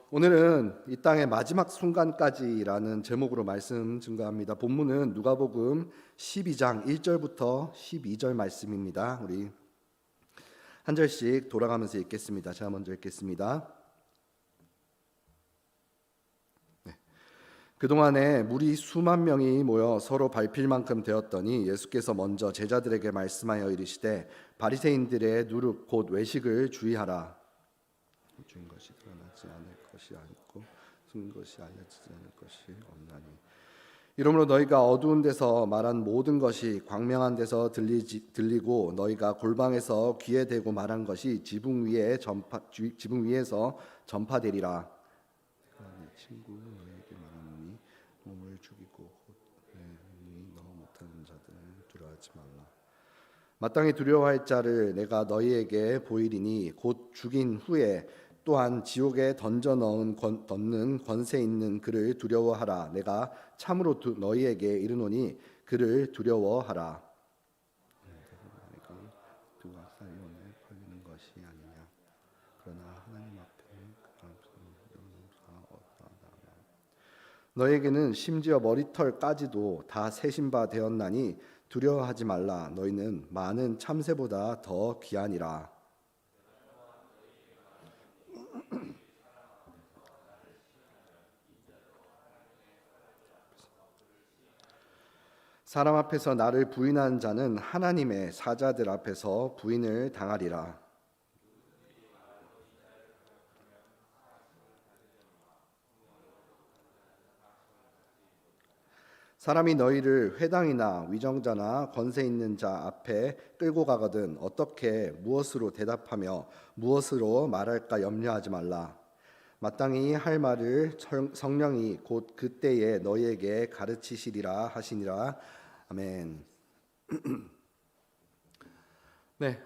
오늘은 이 땅의 마지막 순간까지라는 제목으로 말씀 증거합니다. 본문은 누가복음 12장 1절부터 12절 말씀입니다. 우리 한 절씩 돌아가면서 읽겠습니다. 제가 먼저 읽겠습니다. 그동안에 무리 수만 명이 모여 서로 밟힐 만큼 되었더니 예수께서 먼저 제자들에게 말씀하여 이르시되 바리새인들의 누룩 곧 외식을 주의하라. 준 것이 드러나지 않을 것이 아니고 숨은 것이 알려지지 않을 것이 없나니 이러므로 너희가 어두운 데서 말한 모든 것이 광명한 데서 들리고 너희가 골방에서 귀에 대고 말한 것이 지붕 위에서 전파되리라. 내 친구 너희에게 말하노니 몸을 죽이고 곧 내 너 못하는 자들을 두려워하지 말라. 마땅히 두려워할 자를 내가 너희에게 보이리니 곧 죽인 후에 또한 지옥에 던는 권세 있는 그를 두려워하라. 내가 참으로 너희에게 이르노니 그를 두려워하라. 내가 두가 사이온에 걸리는 것이 아니냐. 그러나 하나님 앞에는 너에게는 심지어 머리털까지도 다 세신 바 되었나니 두려워하지 말라. 너희는 많은 참새보다 더 귀하니라. 사람 앞에서 나를 부인하는 자는 하나님의 사자들 앞에서 부인을 당하리라. 사람이 너희를 회당이나 위정자나 권세 있는 자 앞에 끌고 가거든 어떻게 무엇으로 대답하며 무엇으로 말할까 염려하지 말라. 마땅히 할 말을 성령이 곧 그때에 너희에게 가르치시리라 하시니라. 아멘. 네,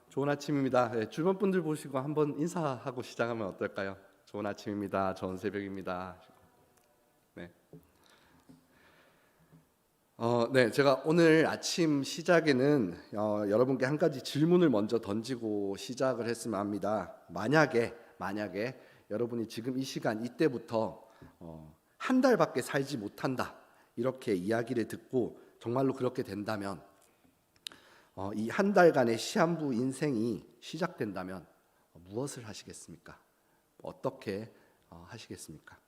좋은 아침입니다. 네, 주변 분들 보시고 한번 인사하고 시작하면 어떨까요? 좋은 아침입니다. 좋은 새벽입니다. 네. 네, 제가 오늘 아침 시작에는 여러분께 한 가지 질문을 먼저 던지고 시작을 했으면 합니다. 만약에 여러분이 지금 이 시간 이때부터 한 달밖에 살지 못한다 이렇게 이야기를 듣고 정말로 그렇게 된다면 이 한 달간의 시한부 인생이 시작된다면 무엇을 하시겠습니까? 어떻게 하시겠습니까?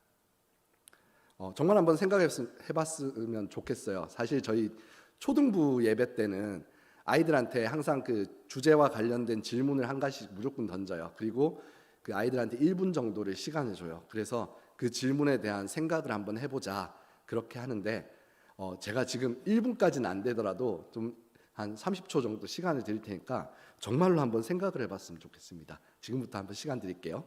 정말 한번 생각해봤으면 좋겠어요. 사실 저희 초등부 예배 때는 아이들한테 항상 그 주제와 관련된 질문을 한 가지씩 무조건 던져요. 그리고 그 아이들한테 1분 정도를 시간을 줘요. 그래서 그 질문에 대한 생각을 한번 해보자 그렇게 하는데 제가 지금 1분까지는 안 되더라도 좀 한 30초 정도 시간을 드릴 테니까 정말로 한번 생각을 해봤으면 좋겠습니다. 지금부터 한번 시간 드릴게요.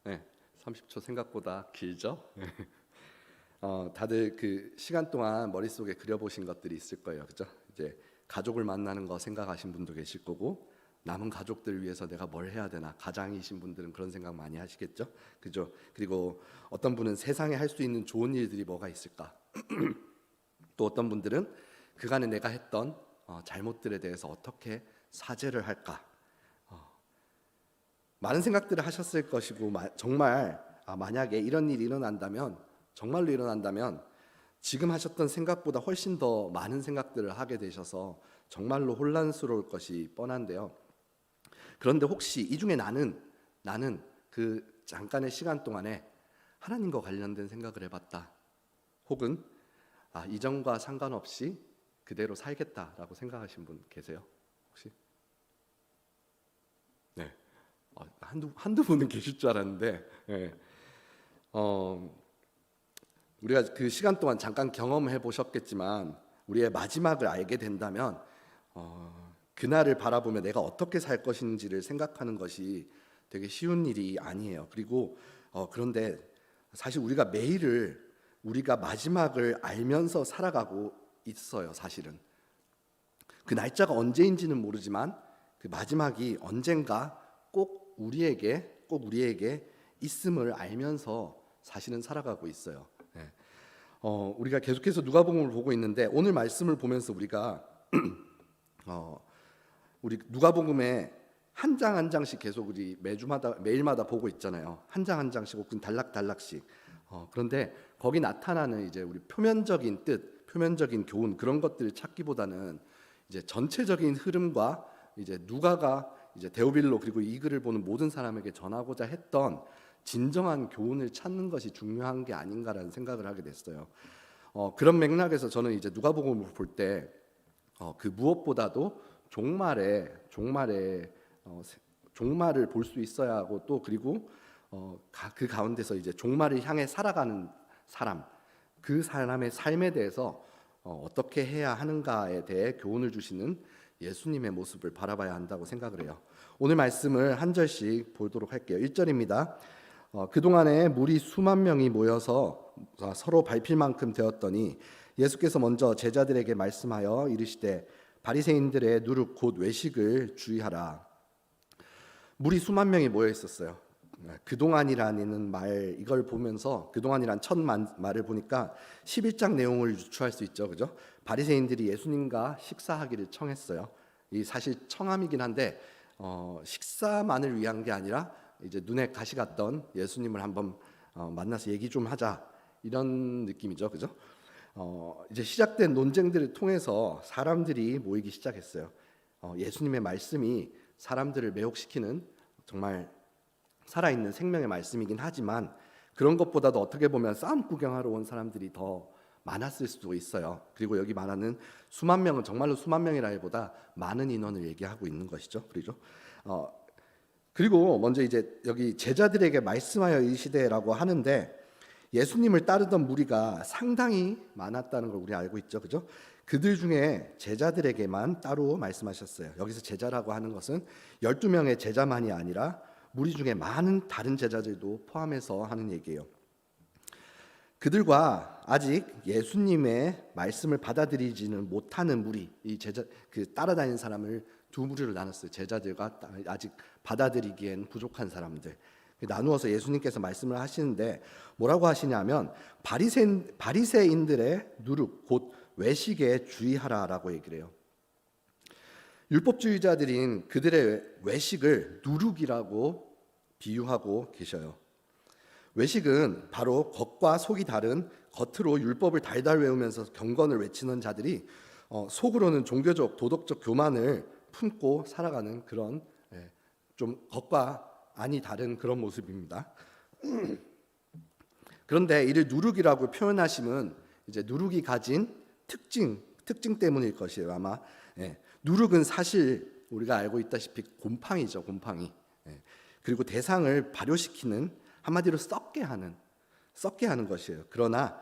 네, 30초 생각보다 길죠? 다들 그 시간 동안 머릿속에 그려보신 것들이 있을 거예요. 그죠? 이제 가족을 만나는 거 생각하신 분도 계실 거고 남은 가족들을 위해서 내가 뭘 해야 되나 가장이신 분들은 그런 생각 많이 하시겠죠? 그죠? 그리고 어떤 분은 세상에 할 수 있는 좋은 일들이 뭐가 있을까? 또 어떤 분들은 그간에 내가 했던 잘못들에 대해서 어떻게 사죄를 할까? 많은 생각들을 하셨을 것이고 정말 만약에 이런 일이 일어난다면 정말로 일어난다면 지금 하셨던 생각보다 훨씬 더 많은 생각들을 하게 되셔서 정말로 혼란스러울 것이 뻔한데요. 그런데 혹시 이 중에 나는 그 잠깐의 시간 동안에 하나님과 관련된 생각을 해봤다. 혹은 이전과 상관없이 그대로 살겠다라고 생각하신 분 계세요? 혹시? 네. 한두 분은 계실 줄 알았는데, 네. 우리가 그 시간 동안 잠깐 경험해 보셨겠지만 우리의 마지막을 알게 된다면 그날을 바라보며 내가 어떻게 살 것인지를 생각하는 것이 되게 쉬운 일이 아니에요. 그리고 그런데 사실 우리가 매일을 우리가 마지막을 알면서 살아가고 있어요. 사실은 그 날짜가 언제인지는 모르지만 그 마지막이 언젠가 꼭 우리에게 있음을 알면서 사실은 살아가고 있어요. 네. 우리가 계속해서 누가복음을 보고 있는데 오늘 말씀을 보면서 우리가 우리 누가복음에 한 장 한 장씩 계속 우리 매일마다 보고 있잖아요. 한 장 한 장씩 혹은 단락씩. 그런데 거기 나타나는 이제 우리 표면적인 뜻, 표면적인 교훈 그런 것들을 찾기보다는 이제 전체적인 흐름과 이제 누가가 이제 데오빌로 그리고 이 글을 보는 모든 사람에게 전하고자 했던 진정한 교훈을 찾는 것이 중요한 게 아닌가라는 생각을 하게 됐어요. 그런 맥락에서 저는 이제 누가복음을 볼 때 그 무엇보다도 종말을 볼 수 있어야 하고 또 그리고 그 가운데서 이제 종말을 향해 살아가는 사람, 그 사람의 삶에 대해서 어떻게 해야 하는가에 대해 교훈을 주시는 예수님의 모습을 바라봐야 한다고 생각을 해요. 오늘 말씀을 한 절씩 보도록 할게요. 1절입니다. 그동안에 무리 수만 명이 모여서 서로 밟힐 만큼 되었더니 예수께서 먼저 제자들에게 말씀하여 이르시되 바리새인들의 누룩 곧 외식을 주의하라. 무리 수만 명이 모여 있었어요. 그동안이라는 말 이걸 보면서 그동안이란 첫 말을 보니까 11장 내용을 유추할 수 있죠. 그죠? 바리새인들이 예수님과 식사하기를 청했어요. 이 사실 청함이긴 한데 식사만을 위한 게 아니라 이제 눈에 가시 갔던 예수님을 한번 만나서 얘기 좀 하자 이런 느낌이죠. 그죠? 이제 시작된 논쟁들을 통해서 사람들이 모이기 시작했어요. 예수님의 말씀이 사람들을 매혹시키는 정말 살아있는 생명의 말씀이긴 하지만 그런 것보다도 어떻게 보면 싸움 구경하러 온 사람들이 더 많았을 수도 있어요. 그리고 여기 말하는 수만 명은 정말로 수만 명이라기보다 많은 인원을 얘기하고 있는 것이죠. 그렇죠? 그리고 먼저 이제 여기 제자들에게 말씀하여 이르시되라고 하는데 예수님을 따르던 무리가 상당히 많았다는 걸 우리 알고 있죠. 그죠? 그들 중에 제자들에게만 따로 말씀하셨어요. 여기서 제자라고 하는 것은 12명의 제자만이 아니라 무리 중에 많은 다른 제자들도 포함해서 하는 얘기예요. 그들과 아직 예수님의 말씀을 받아들이지는 못하는 무리, 이 제자 그 따라다니는 사람을 두 무리로 나눴어요. 제자들과 아직 받아들이기엔 부족한 사람들. 나누어서 예수님께서 말씀을 하시는데 뭐라고 하시냐면 바리새인들의 누룩 곧 외식에 주의하라라고 얘기를 해요. 율법주의자들인 그들의 외식을 누룩이라고 비유하고 계셔요. 외식은 바로 겉과 속이 다른 겉으로 율법을 달달 외우면서 경건을 외치는 자들이 속으로는 종교적 도덕적 교만을 품고 살아가는 그런 좀 겉과 안이 다른 그런 모습입니다. 그런데 이를 누룩이라고 표현하심은 이제 누룩이 가진 특징 때문일 것이에요. 아마 누룩은 사실 우리가 알고 있다시피 곰팡이죠. 곰팡이. 그리고 대상을 발효시키는 한마디로 썩게 하는 것이에요. 그러나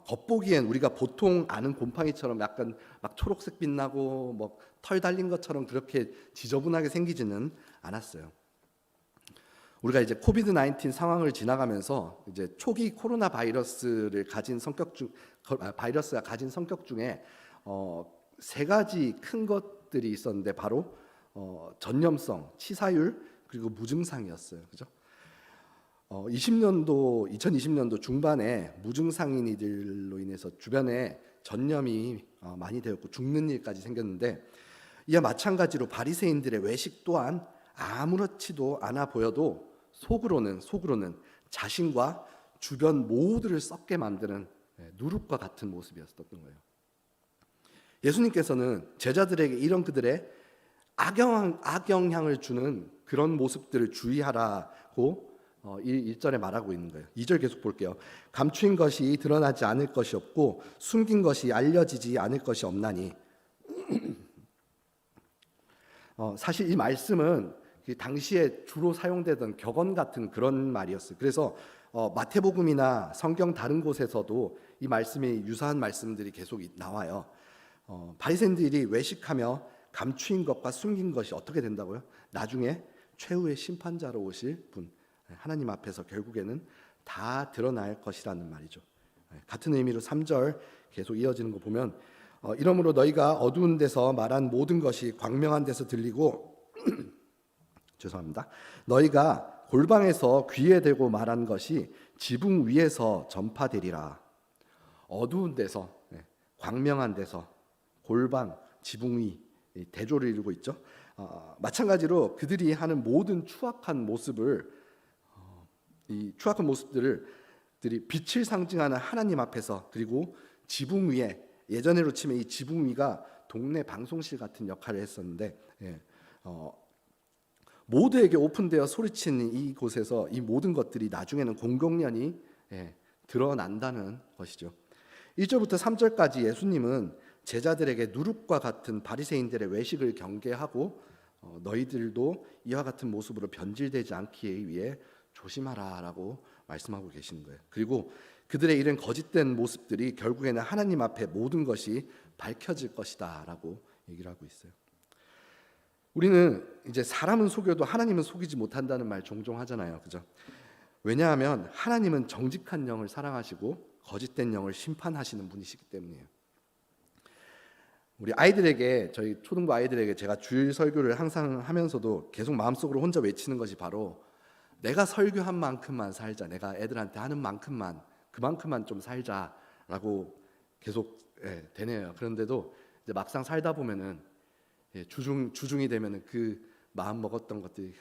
겉보기엔 우리가 보통 아는 곰팡이처럼 약간 막 초록색 빛나고 뭐 털 달린 것처럼 그렇게 지저분하게 생기지는 않았어요. 우리가 이제 코비드 19 상황을 지나가면서 이제 초기 코로나 바이러스가 가진 성격 중에 세 가지 큰 것들이 있었는데 바로 전염성, 치사율 그리고 무증상이었어요. 그죠? 2020년도 중반에 무증상인이들로 인해서 주변에 전염이 많이 되었고 죽는 일까지 생겼는데 이와 마찬가지로 바리새인들의 외식 또한 아무렇지도 않아 보여도 속으로는 자신과 주변 모두를 썩게 만드는 누룩과 같은 모습이었던 거예요. 예수님께서는 제자들에게 이런 그들의 악영향을 주는 그런 모습들을 주의하라고 1절에 말하고 있는 거예요. 2절 계속 볼게요. 감추인 것이 드러나지 않을 것이 없고 숨긴 것이 알려지지 않을 것이 없나니. 사실 이 말씀은 그 당시에 주로 사용되던 격언 같은 그런 말이었어요. 그래서 마태복음이나 성경 다른 곳에서도 이 말씀이 유사한 말씀들이 계속 나와요. 바리새인들이 외식하며 감추인 것과 숨긴 것이 어떻게 된다고요? 나중에 최후의 심판자로 오실 분, 하나님 앞에서 결국에는 다 드러날 것이라는 말이죠. 같은 의미로 3절 계속 이어지는 거 보면 이러므로 너희가 어두운 데서 말한 모든 것이 광명한 데서 들리고 죄송합니다. 너희가 골방에서 귀에 대고 말한 것이 지붕 위에서 전파되리라. 어두운 데서, 광명한 데서, 골방, 지붕 위 대조를 이루고 있죠. 마찬가지로 그들이 하는 모든 추악한 모습을 이 추악한 모습들이 빛을 상징하는 하나님 앞에서, 그리고 지붕 위에, 예전으로 치면 이 지붕 위가 동네 방송실 같은 역할을 했었는데 모두에게 오픈되어 소리치는 이곳에서 이 모든 것들이 나중에는 공공연히 드러난다는 것이죠. 1절부터 3절까지 예수님은 제자들에게 누룩과 같은 바리새인들의 외식을 경계하고 너희들도 이와 같은 모습으로 변질되지 않기 위해 조심하라라고 말씀하고 계시는 거예요. 그리고 그들의 이런 거짓된 모습들이 결국에는 하나님 앞에 모든 것이 밝혀질 것이다라고 얘기를 하고 있어요. 우리는 이제 사람은 속여도 하나님은 속이지 못한다는 말 종종 하잖아요. 그죠? 왜냐하면 하나님은 정직한 영을 사랑하시고 거짓된 영을 심판하시는 분이시기 때문이에요. 우리 아이들에게, 저희 초등부 아이들에게 제가 주일 설교를 항상 하면서도 계속 마음속으로 혼자 외치는 것이 바로 내가 설교한 만큼만 살자, 내가 애들한테 하는 만큼만, 그만큼만 좀 살자라고 계속 되네요. 그런데도 이제 막상 살다 보면은 주중이 되면은 그 마음 먹었던 것들이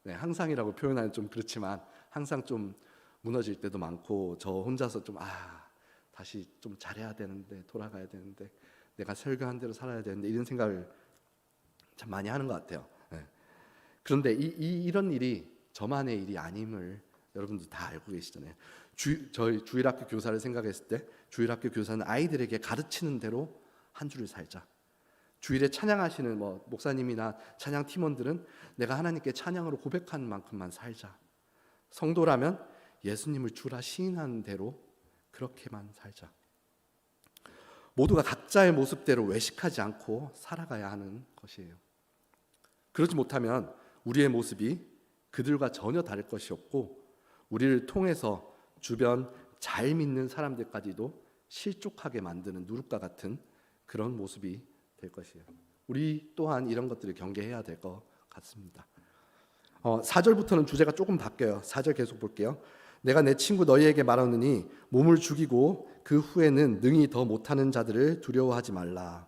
항상이라고 표현하면 좀 그렇지만 항상 좀 무너질 때도 많고, 저 혼자서 좀 다시 좀 잘해야 되는데, 돌아가야 되는데, 내가 설교한 대로 살아야 되는데, 이런 생각을 참 많이 하는 것 같아요. 그런데 이런 일이 저만의 일이 아님을 여러분도 다 알고 계시잖아요. 저희 주일학교 교사를 생각했을 때 주일학교 교사는 아이들에게 가르치는 대로 한 주를 살자. 주일에 찬양하시는 목사님이나 찬양 팀원들은 내가 하나님께 찬양으로 고백하는 만큼만 살자. 성도라면 예수님을 주라 시인하는 대로 그렇게만 살자. 모두가 각자의 모습대로 외식하지 않고 살아가야 하는 것이에요. 그러지 못하면 우리의 모습이 그들과 전혀 다를 것이 없고, 우리를 통해서 주변 잘 믿는 사람들까지도 실족하게 만드는 누룩과 같은 그런 모습이 될 것이에요. 우리 또한 이런 것들을 경계해야 될 것 같습니다. 4절부터는 주제가 조금 바뀌어요. 4절 계속 볼게요. 내가 내 친구 너희에게 말하느니 몸을 죽이고 그 후에는 능히 더 못하는 자들을 두려워하지 말라.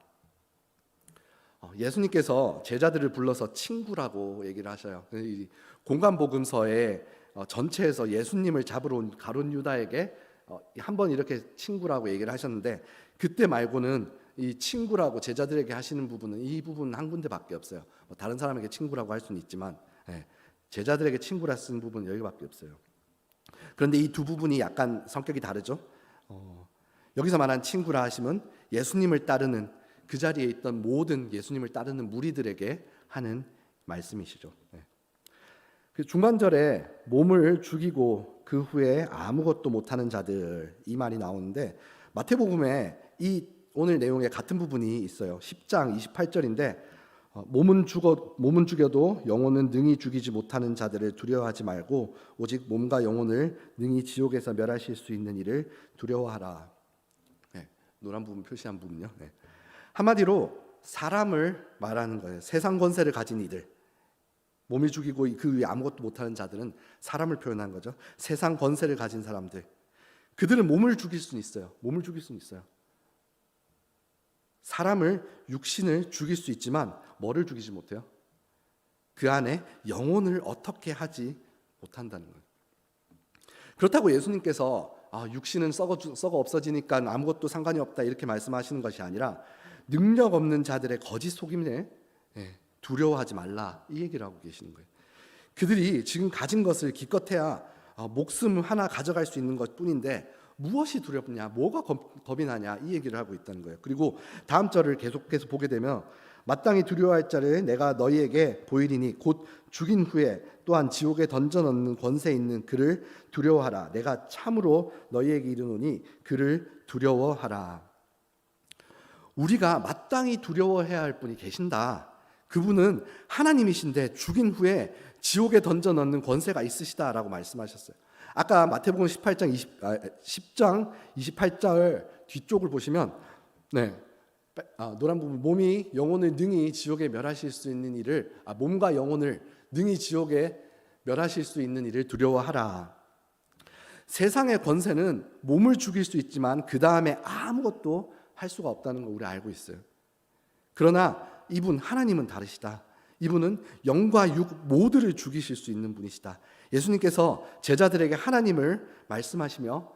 예수님께서 제자들을 불러서 친구라고 얘기를 하셔요. 이 공간복음서에 전체에서 예수님을 잡으러 온 가룟 유다에게 한번 이렇게 친구라고 얘기를 하셨는데, 그때 말고는 이 친구라고 제자들에게 하시는 부분은 이 부분 한 군데밖에 없어요. 다른 사람에게 친구라고 할 수는 있지만 제자들에게 친구라 쓴 부분은 여기밖에 없어요. 그런데 이 두 부분이 약간 성격이 다르죠. 여기서 말한 친구라 하심은 예수님을 따르는, 그 자리에 있던 모든 예수님을 따르는 무리들에게 하는 말씀이시죠. 그 중반절에 몸을 죽이고 그 후에 아무것도 못하는 자들, 이 말이 나오는데 마태복음에 이 오늘 내용에 같은 부분이 있어요. 10장 28절인데 몸은 죽여도 영혼은 능히 죽이지 못하는 자들을 두려워하지 말고 오직 몸과 영혼을 능히 지옥에서 멸하실 수 있는 이를 두려워하라. 노란 부분 표시한 부분요. 한마디로 사람을 말하는 거예요. 세상 권세를 가진 이들, 몸을 죽이고 그 위에 아무것도 못하는 자들은 사람을 표현한 거죠. 세상 권세를 가진 사람들, 그들은 몸을 죽일 수는 있어요. 몸을 죽일 수는 있어요. 사람을, 육신을 죽일 수 있지만 뭐를 죽이지 못해요? 그 안에 영혼을 어떻게 하지 못한다는 거예요. 그렇다고 예수님께서 육신은 썩어 없어지니까 아무것도 상관이 없다 이렇게 말씀하시는 것이 아니라, 능력 없는 자들의 거짓 속임에 두려워하지 말라, 이 얘기를 하고 계시는 거예요. 그들이 지금 가진 것을 기껏해야 목숨 하나 가져갈 수 있는 것뿐인데 무엇이 두렵냐, 뭐가 겁이 나냐, 이 얘기를 하고 있다는 거예요. 그리고 다음 절을 계속해서 보게 되면 마땅히 두려워할 자를 내가 너희에게 보이리니 곧 죽인 후에 또한 지옥에 던져 넣는 권세 있는 그를 두려워하라. 내가 참으로 너희에게 이르노니 그를 두려워하라. 우리가 마땅히 두려워해야 할 분이 계신다. 그분은 하나님이신데 죽인 후에 지옥에 던져 넣는 권세가 있으시다라고 말씀하셨어요. 아까 마태복음 10장 28절 뒤쪽을 보시면 노란 부분, 몸이 영혼을 능히 지옥에 멸하실 수 있는 일을 몸과 영혼을 능히 지옥에 멸하실 수 있는 일을 두려워하라. 세상의 권세는 몸을 죽일 수 있지만 그 다음에 아무것도 할 수가 없다는 거 우리 알고 있어요. 그러나 이분 하나님은 다르시다. 이분은 영과 육 모두를 죽이실 수 있는 분이시다. 예수님께서 제자들에게 하나님을 말씀하시며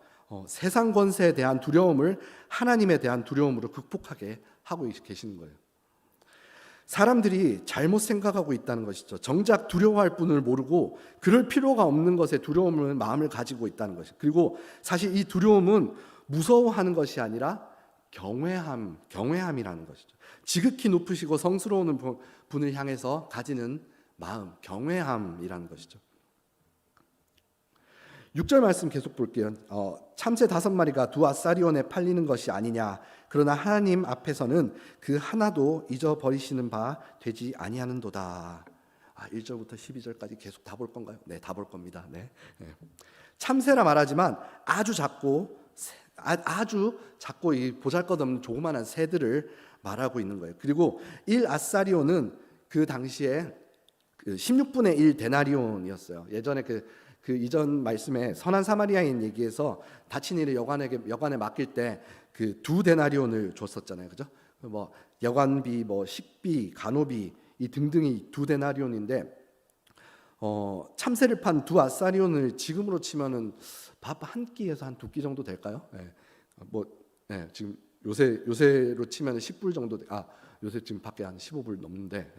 세상 권세에 대한 두려움을 하나님에 대한 두려움으로 극복하게 하고 계시는 거예요. 사람들이 잘못 생각하고 있다는 것이죠. 정작 두려워할 분을 모르고 그럴 필요가 없는 것에 두려움을 마음을 가지고 있다는 것이죠. 그리고 사실 이 두려움은 무서워하는 것이 아니라 경외함이라는 것이죠. 지극히 높으시고 성스러운 분을 향해서 가지는 마음, 경외함이라는 것이죠. 6절 말씀 계속 볼게요. 참새 5마리가 두 아사리온에 팔리는 것이 아니냐. 그러나 하나님 앞에서는 그 하나도 잊어버리시는 바 되지 아니하는도다. 1절부터 12절까지 계속 다 볼 건가요? 네, 다 볼 겁니다. 네. 참새라 말하지만 아주 작고 이 보잘것없는 조그마한 새들을 말하고 있는 거예요. 그리고 1아사리온은 그 당시에 16분의 1 데나리온이었어요. 예전에 그 이전 말씀에 선한 사마리아인 얘기에서 다친 일을 여관에 맡길 때 그 2데나리온을 줬었잖아요, 그죠? 뭐 여관비, 뭐 식비, 간호비 이 등등이 2데나리온인데 참새를 판 2아사리온을 지금으로 치면은 밥 한 끼에서 한 2끼 정도 될까요? 지금 요새로 치면 10불 정도 요새 지금 밖에 한 15불 넘는데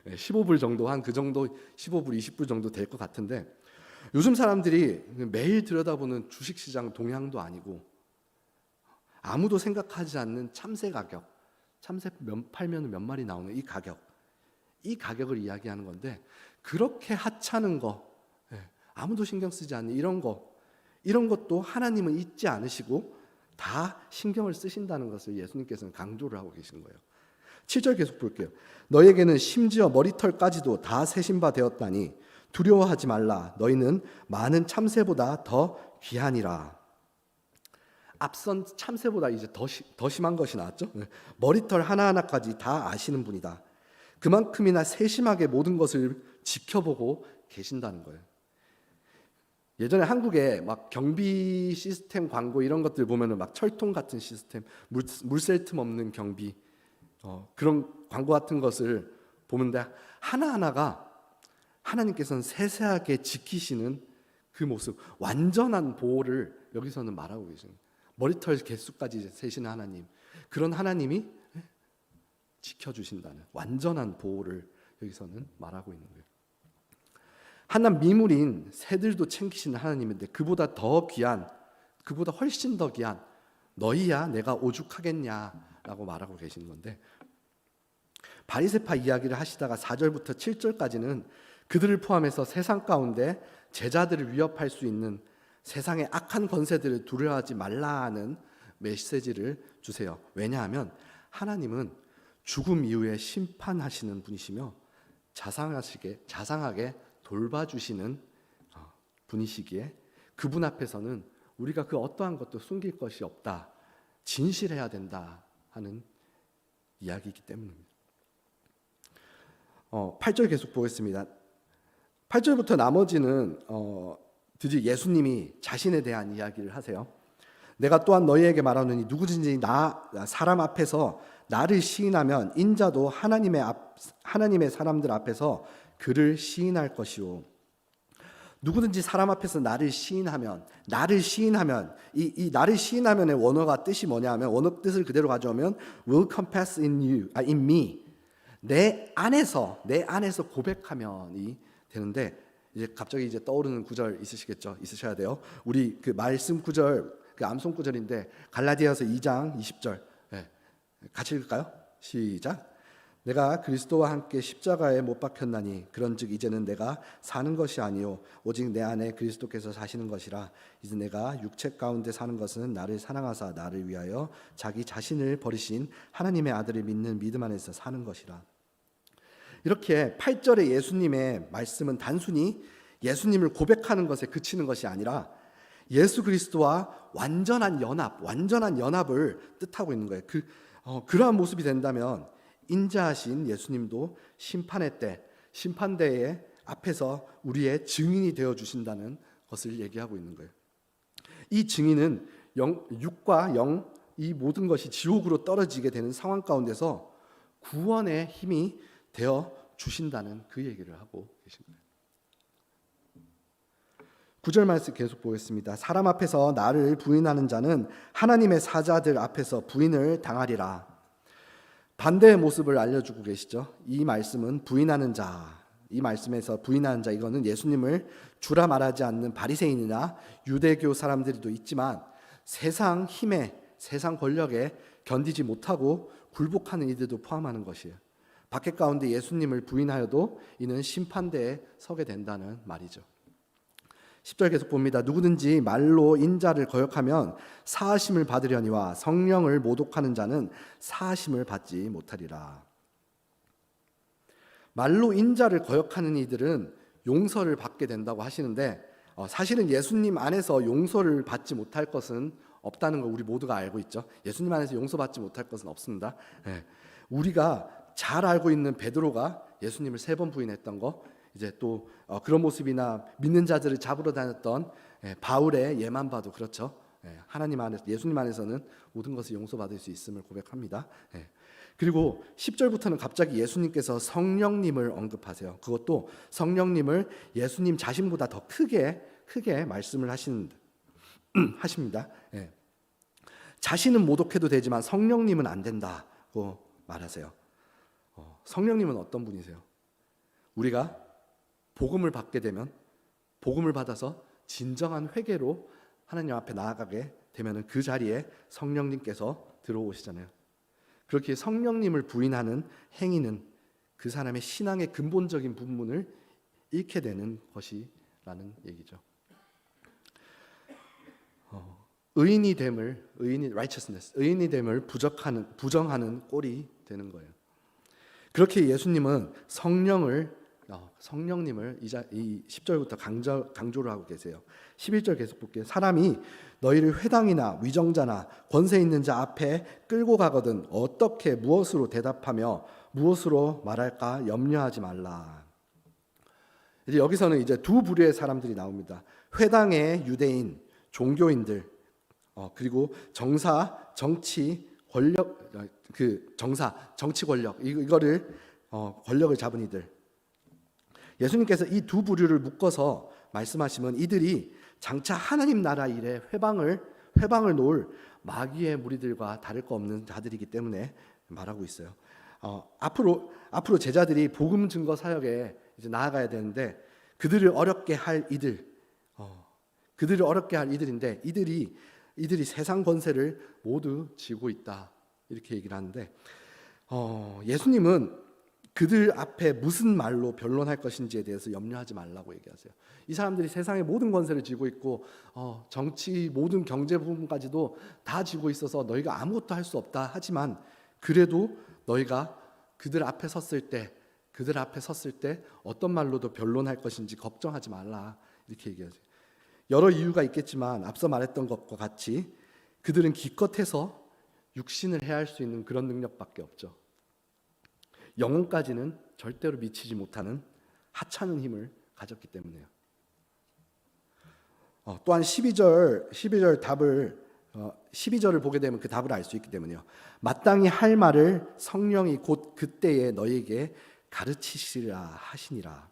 15불 정도 한 그 정도 15불 20불 정도 될 것 같은데 요즘 사람들이 매일 들여다보는 주식시장 동향도 아니고 아무도 생각하지 않는 참새 가격, 참새 팔면 몇 마리 나오는 이 가격을 이야기하는 건데 그렇게 하찮은 거, 아무도 신경 쓰지 않는 이런 것도 하나님은 잊지 않으시고 다 신경을 쓰신다는 것을 예수님께서는 강조를 하고 계신 거예요. 7절 계속 볼게요. 너에게는 심지어 머리털까지도 다 세신 바 되었다니 두려워하지 말라. 너희는 많은 참새보다 더 귀하니라. 앞선 참새보다 이제 더 심한 것이 나왔죠. 머리털 하나하나까지 다 아시는 분이다. 그만큼이나 세심하게 모든 것을 지켜보고 계신다는 거예요. 예전에 한국에 막 경비 시스템 광고 이런 것들 보면은 막 철통 같은 시스템, 물 셀 틈 없는 경비, 그런 광고 같은 것을 보는데 하나하나가 하나님께서는 세세하게 지키시는 그 모습, 완전한 보호를 여기서는 말하고 계십니다. 머리털 개수까지 세시는 하나님, 그런 하나님이 지켜주신다는 완전한 보호를 여기서는 말하고 있는 거예요. 하나 미물인 새들도 챙기시는 하나님인데 그보다 훨씬 더 귀한 너희야 내가 오죽하겠냐라고 말하고 계시는 건데, 바리새파 이야기를 하시다가 4절부터 7절까지는 그들을 포함해서 세상 가운데 제자들을 위협할 수 있는 세상의 악한 권세들을 두려워하지 말라는 메시지를 주세요. 왜냐하면 하나님은 죽음 이후에 심판하시는 분이시며 자상하게 돌봐주시는 분이시기에 그분 앞에서는 우리가 그 어떠한 것도 숨길 것이 없다, 진실해야 된다 하는 이야기이기 때문입니다. 8절 계속 보겠습니다. 8절부터 나머지는 드디어 예수님이 자신에 대한 이야기를 하세요. 내가 또한 너희에게 말하노니 누구든지 사람 앞에서 나를 시인하면 인자도 하나님의 사람들 앞에서 그를 시인할 것이요. 누구든지 사람 앞에서 나를 시인하면 이 나를 시인하면의 원어가 뜻이 뭐냐면, 원어 뜻을 그대로 가져오면 will confess in me, 내 안에서 고백하면이 되는데, 이제 갑자기 이제 떠오르는 구절 있으셔야 돼요. 우리 그 말씀 구절, 그 암송 구절인데 갈라디아서 2장 20절, 같이 읽을까요? 시작. 내가 그리스도와 함께 십자가에 못 박혔나니 그런즉 이제는 내가 사는 것이 아니요 오직 내 안에 그리스도께서 사시는 것이라. 이제 내가 육체 가운데 사는 것은 나를 사랑하사 나를 위하여 자기 자신을 버리신 하나님의 아들을 믿는 믿음 안에서 사는 것이라. 이렇게 8절의 예수님의 말씀은 단순히 예수님을 고백하는 것에 그치는 것이 아니라 예수 그리스도와 완전한 연합을 뜻하고 있는 거예요. 그러한 모습이 된다면 인자하신 예수님도 심판대의 앞에서 우리의 증인이 되어 주신다는 것을 얘기하고 있는 거예요. 이 증인은 육과 영, 이 모든 것이 지옥으로 떨어지게 되는 상황 가운데서 구원의 힘이 되어 주신다는 그 얘기를 하고 계신 거예요. 9절 말씀 계속 보겠습니다. 사람 앞에서 나를 부인하는 자는 하나님의 사자들 앞에서 부인을 당하리라. 반대의 모습을 알려주고 계시죠. 이 말씀은 부인하는 자, 이 말씀에서 부인하는 자, 이거는 예수님을 주라 말하지 않는 바리새인이나 유대교 사람들도 있지만 세상 힘에, 세상 권력에 견디지 못하고 굴복하는 이들도 포함하는 것이에요. 밖에 가운데 예수님을 부인하여도 이는 심판대에 서게 된다는 말이죠. 10절 계속 봅니다. 누구든지 말로 인자를 거역하면 사하심을 받으려니와 성령을 모독하는 자는 사하심을 받지 못하리라. 말로 인자를 거역하는 이들은 용서를 받게 된다고 하시는데 사실은 예수님 안에서 용서를 받지 못할 것은 없다는 걸 우리 모두가 알고 있죠. 예수님 안에서 용서받지 못할 것은 없습니다. 우리가 잘 알고 있는 베드로가 예수님을 3번 부인했던 거, 이제 또 그런 모습이나 믿는 자들을 잡으러 다녔던 바울의 예만 봐도 그렇죠. 하나님 안에서, 예수님 안에서는 모든 것을 용서받을 수 있음을 고백합니다. 그리고 10절부터는 갑자기 예수님께서 성령님을 언급하세요. 그것도 성령님을 예수님 자신보다 더 크게 말씀을 하십니다. 자신은 모독해도 되지만 성령님은 안 된다고 말하세요. 성령님은 어떤 분이세요? 우리가 복음을 받게 되면, 복음을 받아서 진정한 회개로 하나님 앞에 나아가게 되면 그 자리에 성령님께서 들어오시잖아요. 그렇게 성령님을 부인하는 행위는 그 사람의 신앙의 근본적인 부분을 잃게 되는 것이라는 얘기죠. 의인이 됨을 부정하는 꼴이 되는 거예요. 그렇게 예수님은 성령님을 이 10절부터 강조를 하고 계세요. 11절 계속 볼게요. 사람이 너희를 회당이나 위정자나 권세 있는 자 앞에 끌고 가거든 어떻게 무엇으로 대답하며 무엇으로 말할까 염려하지 말라. 이제 여기서는 이제 두 부류의 사람들이 나옵니다. 회당의 유대인, 종교인들, 그리고 정치 권력, 정치 권력, 이거를 권력을 잡은 이들. 예수님께서 이 두 부류를 묶어서 말씀하시면 이들이 장차 하나님 나라 일에 회방을 놓을 마귀의 무리들과 다를 거 없는 자들이기 때문에 말하고 있어요. 앞으로 제자들이 복음 증거 사역에 이제 나아가야 되는데 그들을 어렵게 할 이들인데 이들이 세상 권세를 모두 쥐고 있다, 이렇게 얘기를 하는데 예수님은 그들 앞에 무슨 말로 변론할 것인지에 대해서 염려하지 말라고 얘기하세요. 이 사람들이 세상의 모든 권세를 쥐고 있고 정치, 모든 경제 부분까지도 다 쥐고 있어서 너희가 아무것도 할 수 없다 하지만 그래도 너희가 그들 앞에 섰을 때 어떤 말로도 변론할 것인지 걱정하지 말라, 이렇게 얘기하세요. 여러 이유가 있겠지만 앞서 말했던 것과 같이 그들은 기껏해서 육신을 해할 수 있는 그런 능력밖에 없죠. 영혼까지는 절대로 미치지 못하는 하찮은 힘을 가졌기 때문에요. 또한 12절을 보게 되면 그 답을 알 수 있기 때문에요. 마땅히 할 말을 성령이 곧 그때에 너희에게 가르치시리라 하시니라.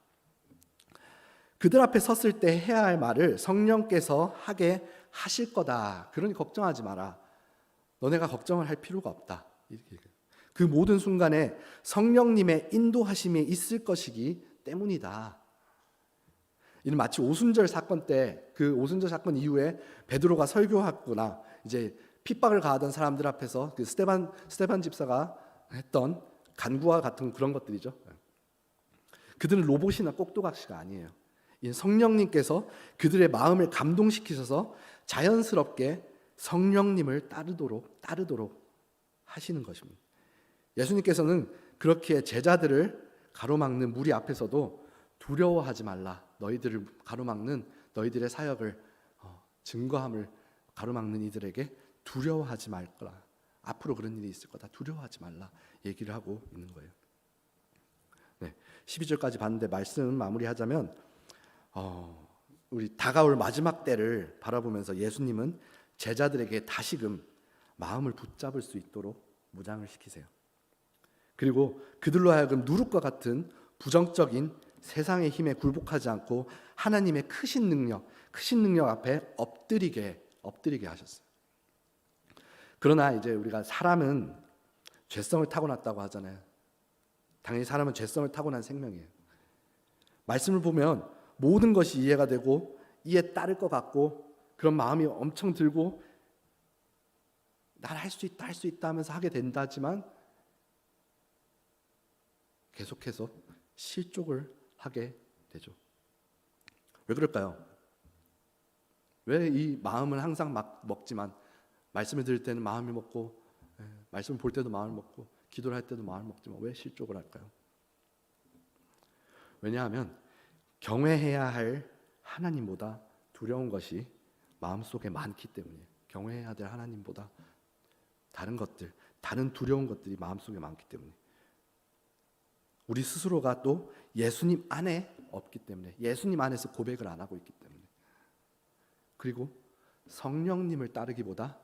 그들 앞에 섰을 때 해야 할 말을 성령께서 하게 하실 거다. 그러니 걱정하지 마라. 너네가 걱정을 할 필요가 없다. 그 모든 순간에 성령님의 인도하심이 있을 것이기 때문이다. 이는 마치 오순절 사건 때, 그 오순절 사건 이후에 베드로가 설교하거나 이제 핍박을 가하던 사람들 앞에서 그 스데반 집사가 했던 간구와 같은 그런 것들이죠. 그들은 로봇이나 꼭두각시가 아니에요. 이 성령님께서 그들의 마음을 감동시키셔서 자연스럽게 성령님을 따르도록 하시는 것입니다. 예수님께서는 그렇게 제자들을 가로막는 무리 앞에서도 두려워하지 말라. 너희들을 가로막는 너희들의 사역을 증거함을 가로막는 이들에게 두려워하지 말 거라. 앞으로 그런 일이 있을 거다. 두려워하지 말라 얘기를 하고 있는 거예요. 네, 12절까지 봤는데 말씀 마무리하자면 우리 다가올 마지막 때를 바라보면서 예수님은 제자들에게 다시금 마음을 붙잡을 수 있도록 무장을 시키세요. 그리고 그들로 하여금 누룩과 같은 부정적인 세상의 힘에 굴복하지 않고 하나님의 크신 능력 앞에 엎드리게 하셨어요. 그러나 이제 우리가 사람은 죄성을 타고났다고 하잖아요. 당연히 사람은 죄성을 타고난 생명이에요. 말씀을 보면 모든 것이 이해가 되고 이에 따를 것 같고 그런 마음이 엄청 들고 난 할 수 있다 하면서 하게 된다지만 계속해서 실족을 하게 되죠. 왜 그럴까요? 왜 이 마음은 항상 막 먹지만 말씀을 들을 때는 마음이 먹고 말씀을 볼 때도 마음을 먹고 기도를 할 때도 마음을 먹지만 왜 실족을 할까요? 왜냐하면 경외해야 할 하나님보다 두려운 것이 마음속에 많기 때문이에요. 경외해야 될 하나님보다 다른 두려운 것들이 마음속에 많기 때문에 우리 스스로가 또 예수님 안에 없기 때문에 예수님 안에서 고백을 안 하고 있기 때문에 그리고 성령님을 따르기보다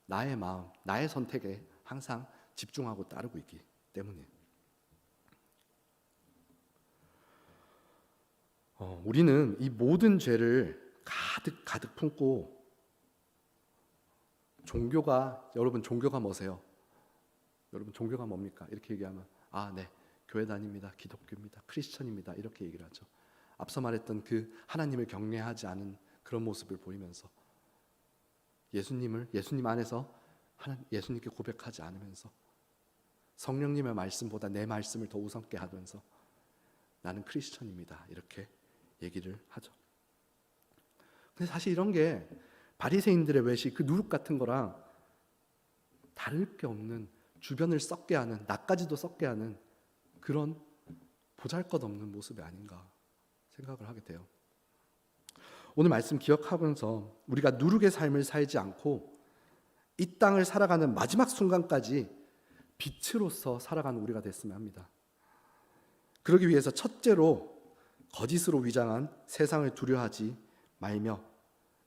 나의 마음, 나의 선택에 항상 집중하고 따르고 있기 때문에 우리는 이 모든 죄를 가득 품고 여러분 종교가 뭐세요? 여러분 종교가 뭡니까? 이렇게 얘기하면 네 교회 다닙니다. 기독교입니다. 크리스천입니다. 이렇게 얘기를 하죠. 앞서 말했던 그 하나님을 경외하지 않은 그런 모습을 보이면서 예수님 안에서 예수님께 고백하지 않으면서 성령님의 말씀보다 내 말씀을 더 우습게 하면서 나는 크리스천입니다. 이렇게 얘기를 하죠. 근데 사실 이런 게 바리새인들의 외식, 그 누룩 같은 거랑 다를 게 없는 주변을 썩게 하는 나까지도 썩게 하는 그런 보잘것없는 모습이 아닌가 생각을 하게 돼요. 오늘 말씀 기억하면서 우리가 누룩의 삶을 살지 않고 이 땅을 살아가는 마지막 순간까지 빛으로서 살아가는 우리가 됐으면 합니다. 그러기 위해서 첫째로 거짓으로 위장한 세상을 두려워하지 말며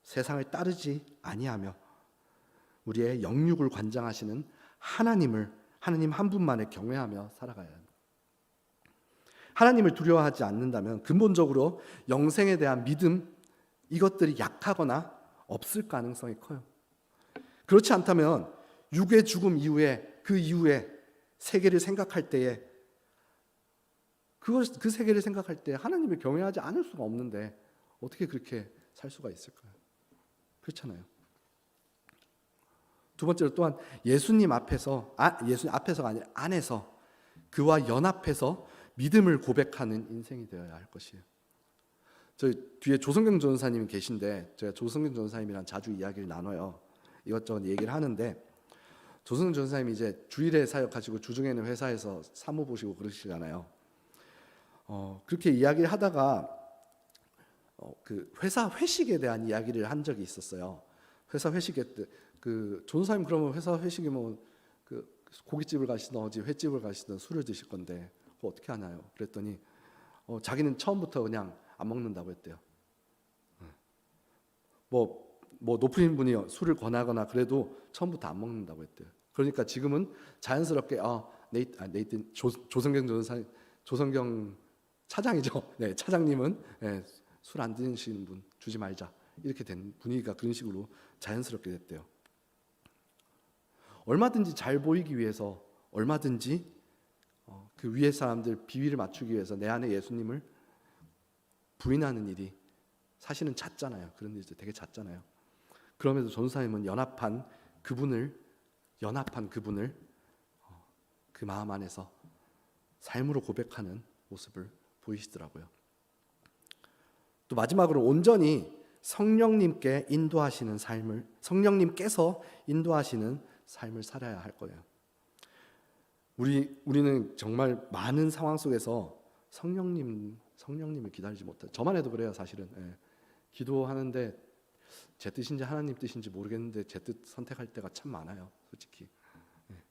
세상을 따르지 아니하며 우리의 영육을 관장하시는 하나님 한 분만을 경외하며 살아가야 합니다. 하나님을 두려워하지 않는다면 근본적으로 영생에 대한 믿음 이것들이 약하거나 없을 가능성이 커요. 그렇지 않다면 육의 죽음 이후에 그 이후에 세계를 생각할 때에 그 세계를 생각할 때 하나님을 경외하지 않을 수가 없는데 어떻게 그렇게 살 수가 있을까요? 그렇잖아요. 두 번째로 또한 예수님 앞에서 예수님 앞에서가 아니라 안에서 그와 연합해서 믿음을 고백하는 인생이 되어야 할 것이에요. 저 뒤에 조성경 전사님이 계신데 제가 조성경 전사님이랑 자주 이야기를 나눠요. 이것저것 얘기를 하는데 조성경 전사님이 이제 주일에 사역하시고 주중에는 회사에서 사무 보시고 그러시잖아요. 그렇게 이야기를 하다가 그 회사 회식에 대한 이야기를 한 적이 있었어요. 회사 회식에 그 전사님 그러면 회사 회식이면 그 고깃집을 가시든 어디 횟집을 가시든 술을 드실 건데 그거 어떻게 하나요? 그랬더니 자기는 처음부터 그냥 안 먹는다고 했대요. 뭐 높은 분이 술을 권하거나 그래도 처음부터 안 먹는다고 했대요. 그러니까 지금은 자연스럽게 네이튼 조성경 전사 조성경 차장이죠. 네, 차장님은 술 안 드시는 분 주지 말자 이렇게 된 분위기가 그런 식으로 자연스럽게 됐대요. 얼마든지 잘 보이기 위해서 얼마든지 그 위에 사람들 비위를 맞추기 위해서 내 안에 예수님을 부인하는 일이 사실은 잦잖아요. 그런 일이 되게 잦잖아요. 그럼에도 전사님은 연합한 그분을 그 마음 안에서 삶으로 고백하는 모습을 보이시더라고요. 또 마지막으로 온전히 성령님께 인도하시는 삶을, 성령님께서 인도하시는 삶을 살아야 할 거예요. 우리는 정말 많은 상황 속에서 성령님을 기다리지 못해요. 저만 해도 그래요, 사실은. 예. 기도하는데 제 뜻인지 하나님 뜻인지 모르겠는데 제 뜻 선택할 때가 참 많아요, 솔직히. 예.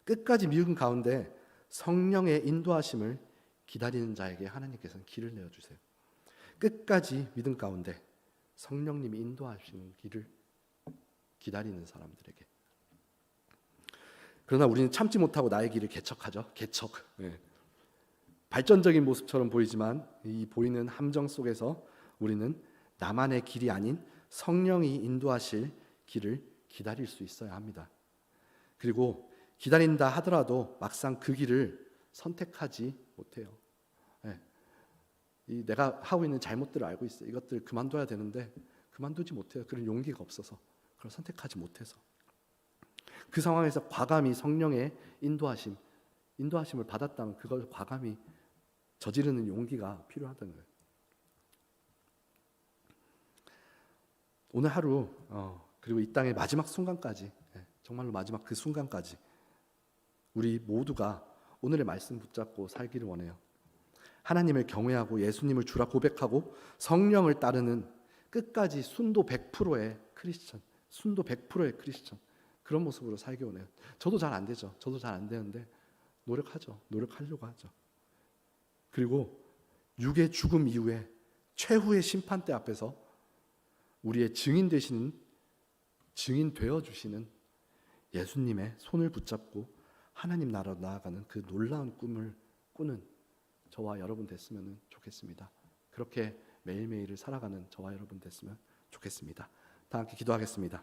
끝까지 미운 가운데 성령의 인도하심을 기다리는 자에게 하나님께서는 길을 내어주세요. 끝까지 믿음 가운데 성령님이 인도하시는 길을 기다리는 사람들에게. 그러나 우리는 참지 못하고 나의 길을 개척하죠. 개척. 예. 발전적인 모습처럼 보이지만 이 보이는 함정 속에서 우리는 나만의 길이 아닌 성령이 인도하실 길을 기다릴 수 있어야 합니다. 그리고 기다린다 하더라도 막상 그 길을 선택하지 못해요. 예. 내가 하고 있는 잘못들을 알고 있어요. 이것들 그만둬야 되는데 그만두지 못해요. 그런 용기가 없어서, 그걸 선택하지 못해서. 그 상황에서 과감히 성령의 인도하심을 받았다면 그걸 과감히 저지르는 용기가 필요하다는 거예요. 오늘 하루 그리고 이 땅의 마지막 순간까지, 정말로 마지막 그 순간까지 우리 모두가 오늘의 말씀 붙잡고 살기를 원해요. 하나님을 경외하고 예수님을 주라 고백하고 성령을 따르는 끝까지 순도 100%의 크리스천, 순도 100%의 크리스천, 그런 모습으로 살기 원해요. 저도 잘 안 되죠. 저도 잘 안 되는데 노력하려고 하죠. 그리고 육의 죽음 이후에 최후의 심판대 앞에서 우리의 증인 되어 주시는 예수님의 손을 붙잡고 하나님 나라로 나아가는 그 놀라운 꿈을 꾸는 저와 여러분 됐으면 좋겠습니다. 그렇게 매일매일을 살아가는 저와 여러분 됐으면 좋겠습니다. 다 함께 기도하겠습니다.